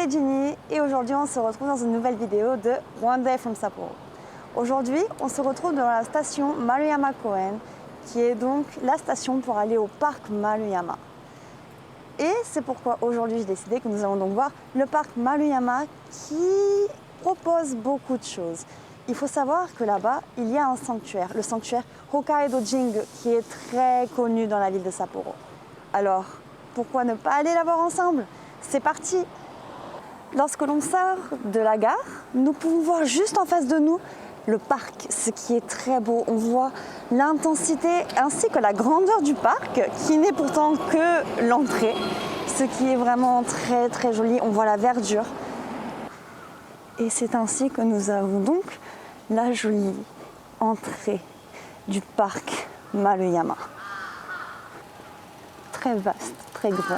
c'est Ginny et aujourd'hui on se retrouve dans une nouvelle vidéo de One Day from Sapporo. Aujourd'hui on se retrouve dans la station Maruyama Koen qui est donc la station pour aller au parc Maruyama. Et c'est pourquoi aujourd'hui j'ai décidé que nous allons donc voir le parc Maruyama qui propose beaucoup de choses. Il faut savoir que là-bas il y a un sanctuaire, le sanctuaire Hokkaido Jingu qui est très connu dans la ville de Sapporo. Alors pourquoi ne pas aller la voir ensemble? C'est parti! Lorsque l'on sort de la gare, nous pouvons voir juste en face de nous le parc, ce qui est très beau. On voit l'intensité ainsi que la grandeur du parc, qui n'est pourtant que l'entrée, ce qui est vraiment très très joli. On voit la verdure. Et c'est ainsi que nous avons donc la jolie entrée du parc Maruyama. Très vaste, très grand.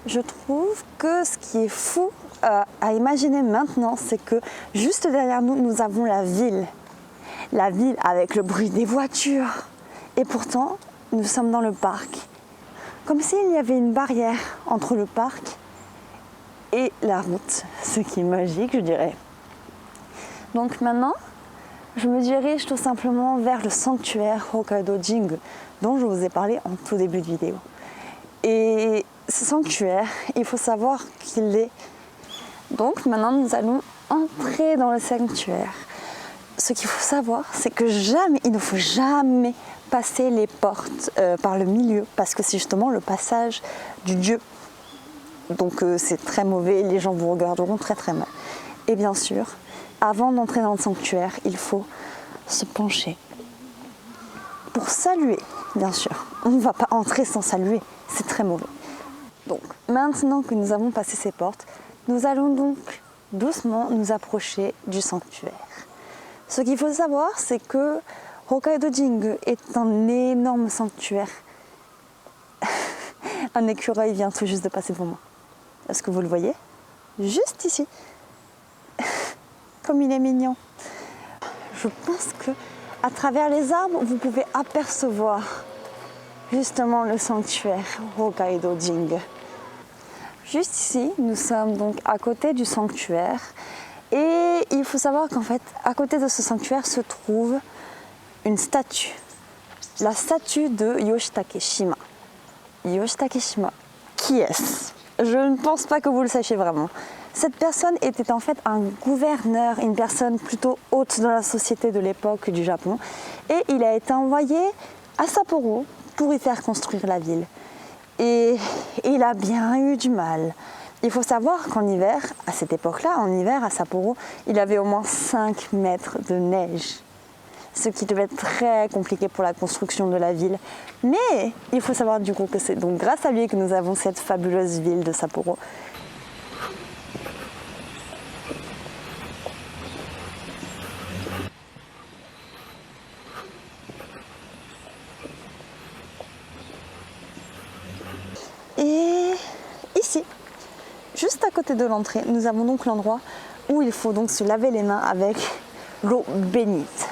Je trouve que ce qui est fou à imaginer maintenant, c'est que juste derrière nous, nous avons la ville. La ville avec le bruit des voitures. Et pourtant, nous sommes dans le parc. Comme s'il y avait une barrière entre le parc et la route. Ce qui est magique, je dirais. Donc maintenant, je me dirige tout simplement vers le sanctuaire Hokkaido Jingu, dont je vous ai parlé en tout début de vidéo. Et ce sanctuaire, il faut savoir qu'il est... Donc maintenant, nous allons entrer dans le sanctuaire. Ce qu'il faut savoir, c'est que il ne faut jamais passer les portes par le milieu, parce que c'est justement le passage du dieu. Donc c'est très mauvais, les gens vous regarderont très très mal. Et bien sûr, avant d'entrer dans le sanctuaire, il faut se pencher pour saluer, bien sûr. On ne va pas entrer sans saluer, c'est très mauvais. Donc, maintenant que nous avons passé ces portes, nous allons donc doucement nous approcher du sanctuaire. Ce qu'il faut savoir, c'est que Hokkaido Jingu est un énorme sanctuaire. Un écureuil vient tout juste de passer devant moi. Est-ce que vous le voyez? Juste ici. Comme il est mignon. Je pense que à travers les arbres, vous pouvez apercevoir justement le sanctuaire Hokkaido Jingu. Juste ici, nous sommes donc à côté du sanctuaire et il faut savoir qu'en fait, à côté de ce sanctuaire se trouve une statue. La statue de Yoshitake Shima. Yoshitake Shima, qui est-ce? Je ne pense pas que vous le sachiez vraiment. Cette personne était en fait un gouverneur, une personne plutôt haute dans la société de l'époque du Japon et il a été envoyé à Sapporo pour y faire construire la ville. Et il a bien eu du mal. Il faut savoir qu'en hiver, à cette époque-là, en hiver à Sapporo, il avait au moins 5 mètres de neige. Ce qui devait être très compliqué pour la construction de la ville. Mais il faut savoir du coup que c'est donc grâce à lui que nous avons cette fabuleuse ville de Sapporo. Et ici, juste à côté de l'entrée, nous avons donc l'endroit où il faut donc se laver les mains avec l'eau bénite.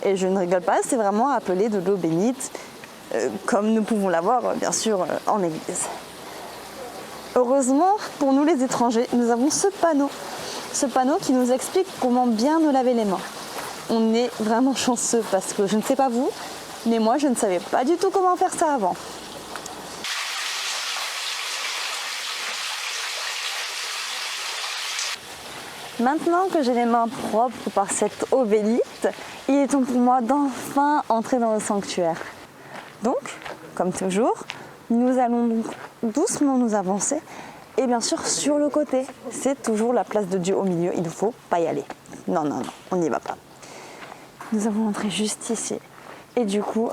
Et je ne rigole pas, c'est vraiment appelé de l'eau bénite, comme nous pouvons l'avoir bien sûr en église. Heureusement pour nous les étrangers, nous avons ce panneau qui nous explique comment bien nous laver les mains. On est vraiment chanceux parce que je ne sais pas vous, mais moi je ne savais pas du tout comment faire ça avant. Maintenant que j'ai les mains propres par cette eau bénite, il est temps pour moi d'enfin entrer dans le sanctuaire. Donc, comme toujours, nous allons donc doucement nous avancer et bien sûr sur le côté. C'est toujours la place de Dieu au milieu, il ne faut pas y aller. Non, non, non, on n'y va pas. Nous avons entré juste ici et du coup,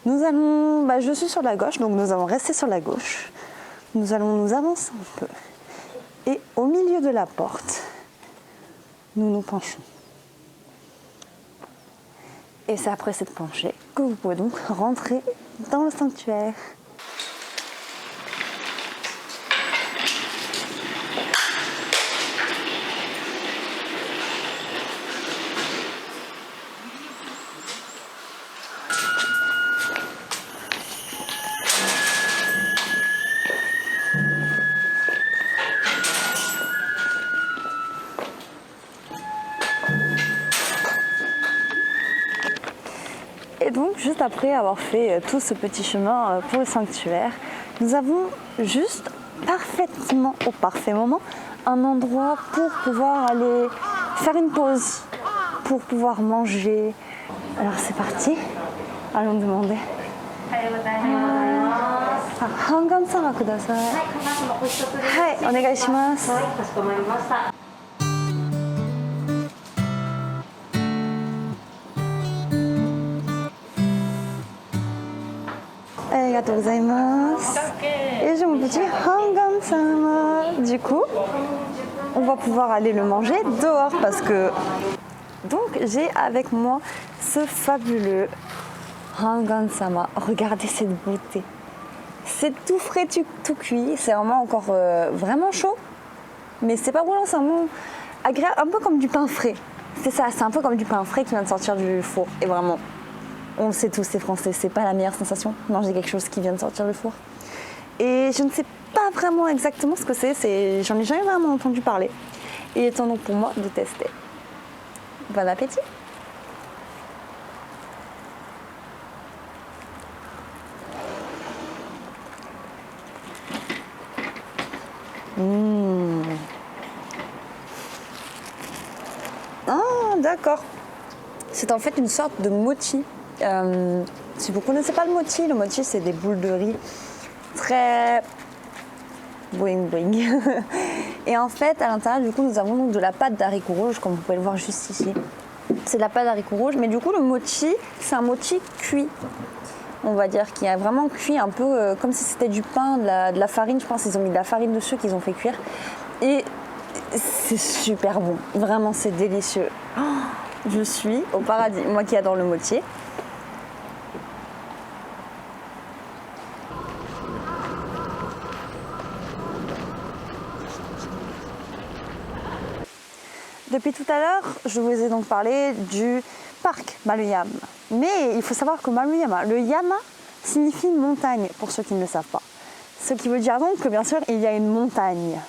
nous allons... je suis sur la gauche, donc nous allons rester sur la gauche. Nous allons nous avancer un peu. Et au milieu de la porte, nous nous penchons. Et c'est après cette penchée que vous pouvez donc rentrer dans le sanctuaire. après avoir fait tout ce petit chemin pour le sanctuaire, nous avons juste parfaitement, au parfait moment, un endroit pour pouvoir aller faire une pause, pour pouvoir manger. Alors c'est parti, allons demander. Hangan sama kudasai. Hai, onegai shimasu. Arigatou gozaimasu. Et j'ai mon petit Hangan sama. Du coup, on va pouvoir aller le manger dehors parce que... Donc j'ai avec moi ce fabuleux Hangan sama. Regardez cette beauté. C'est tout frais, tout cuit. C'est vraiment encore vraiment chaud. Mais c'est pas brûlant, c'est vraiment agréable. Un peu comme du pain frais. C'est ça, c'est un peu comme du pain frais qui vient de sortir du four. Et vraiment, on le sait tous, c'est français. C'est pas la meilleure sensation de manger quelque chose qui vient de sortir du four. Et je ne sais pas vraiment exactement ce que c'est. J'en ai jamais vraiment entendu parler. Et il est temps donc pour moi de tester. Bon appétit! Ah, d'accord. C'est en fait une sorte de mochi. Si vous ne connaissez pas le mochi c'est des boules de riz très boing boing. Et en fait, à l'intérieur, du coup, nous avons donc de la pâte d'haricots rouges, comme vous pouvez le voir juste ici. C'est de la pâte d'haricots rouges, mais du coup, le mochi, c'est un mochi cuit. On va dire qui a vraiment cuit un peu comme si c'était du pain, de la farine. Je pense qu'ils ont mis de la farine dessus qu'ils ont fait cuire. Et c'est super bon. Vraiment, c'est délicieux. Oh, je suis au paradis. Moi qui adore le mochi. Depuis tout à l'heure, je vous ai donc parlé du parc Maruyama. Mais il faut savoir que Maruyama, le yama signifie montagne pour ceux qui ne le savent pas. Ce qui veut dire donc que bien sûr il y a une montagne.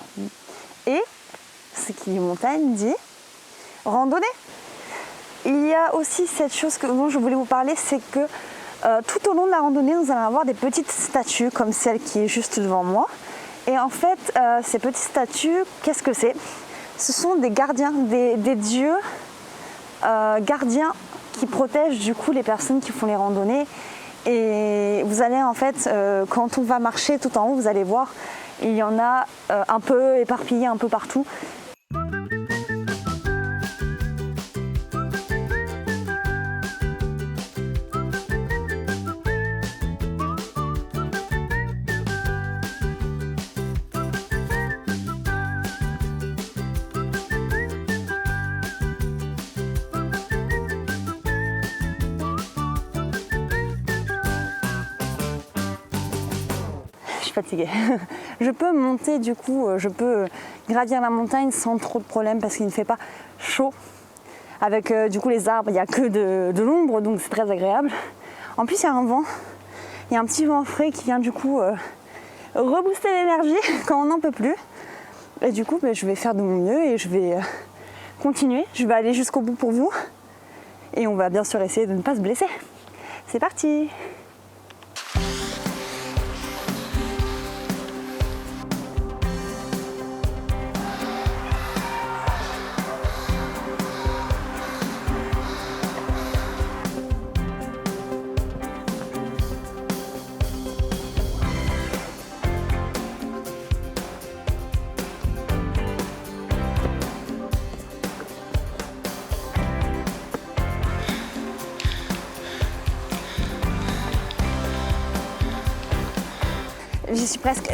Et ce qui dit montagne dit randonnée. Il y a aussi cette chose dont je voulais vous parler, c'est que tout au long de la randonnée, nous allons avoir des petites statues comme celle qui est juste devant moi. Et en fait, ces petites statues, qu'est-ce que c'est ? Ce sont des gardiens, des dieux gardiens qui protègent du coup les personnes qui font les randonnées. Et vous allez en fait, quand on va marcher tout en haut, vous allez voir, il y en a un peu éparpillés un peu partout. Fatiguée. Je peux monter du coup, je peux gravir la montagne sans trop de problème parce qu'il ne fait pas chaud. Avec du coup les arbres, il n'y a que de l'ombre, donc c'est très agréable. En plus il y a un vent, il y a un petit vent frais qui vient du coup rebooster l'énergie quand on n'en peut plus. Et du coup je vais faire de mon mieux et je vais continuer, je vais aller jusqu'au bout pour vous. Et on va bien sûr essayer de ne pas se blesser. C'est parti!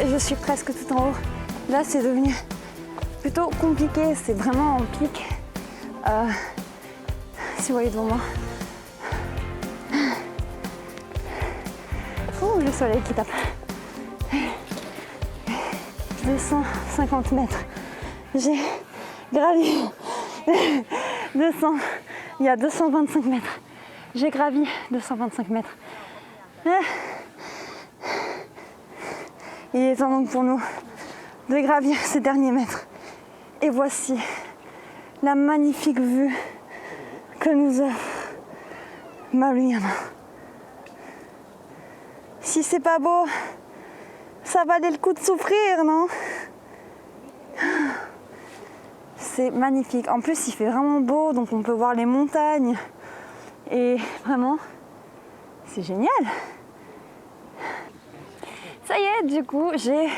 Je suis presque tout en haut. Là, c'est devenu plutôt compliqué. C'est vraiment en pic. Si vous voyez devant moi. Oh, le soleil qui tape. 250 mètres. J'ai gravi 200. Il y a 225 mètres. J'ai gravi 225 mètres. Il est temps donc pour nous de gravir ces derniers mètres. Et voici la magnifique vue que nous offre Maruyama. si c'est pas beau, ça valait le coup de souffrir, non? C'est magnifique. En plus, il fait vraiment beau, donc on peut voir les montagnes. Et vraiment, c'est génial. Ça y est, du coup, j'ai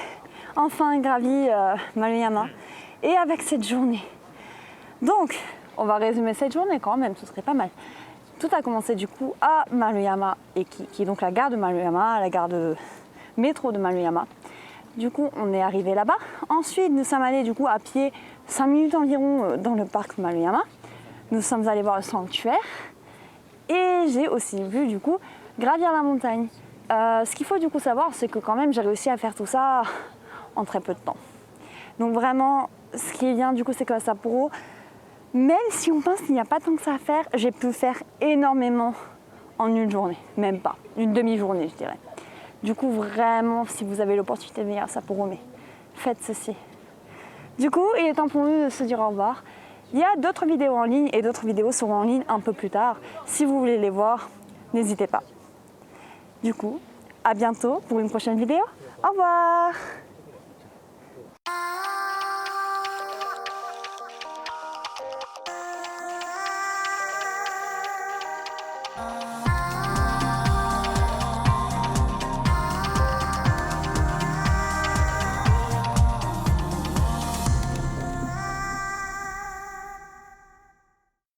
enfin gravi Maruyama. Et avec cette journée. Donc, on va résumer cette journée quand même, ce serait pas mal. Tout a commencé du coup à Maruyama, et qui est donc la gare de Maruyama, la gare de métro de Maruyama. Du coup, on est arrivé là-bas. Ensuite, nous sommes allés du coup à pied 5 minutes environ dans le parc Maruyama. Nous sommes allés voir le sanctuaire. Et j'ai aussi vu du coup gravir la montagne. Ce qu'il faut du coup savoir, c'est que quand même j'ai réussi à faire tout ça en très peu de temps. Donc vraiment, ce qui est bien du coup, c'est qu'à Sapporo, même si on pense qu'il n'y a pas tant que ça à faire, j'ai pu faire énormément en une journée, même pas, une demi-journée je dirais. Du coup, vraiment, si vous avez l'opportunité de venir à Sapporo, mais faites ceci. Du coup, il est temps pour nous de se dire au revoir. Il y a d'autres vidéos en ligne et d'autres vidéos seront en ligne un peu plus tard. Si vous voulez les voir, n'hésitez pas. Du coup, à bientôt pour une prochaine vidéo. Au revoir!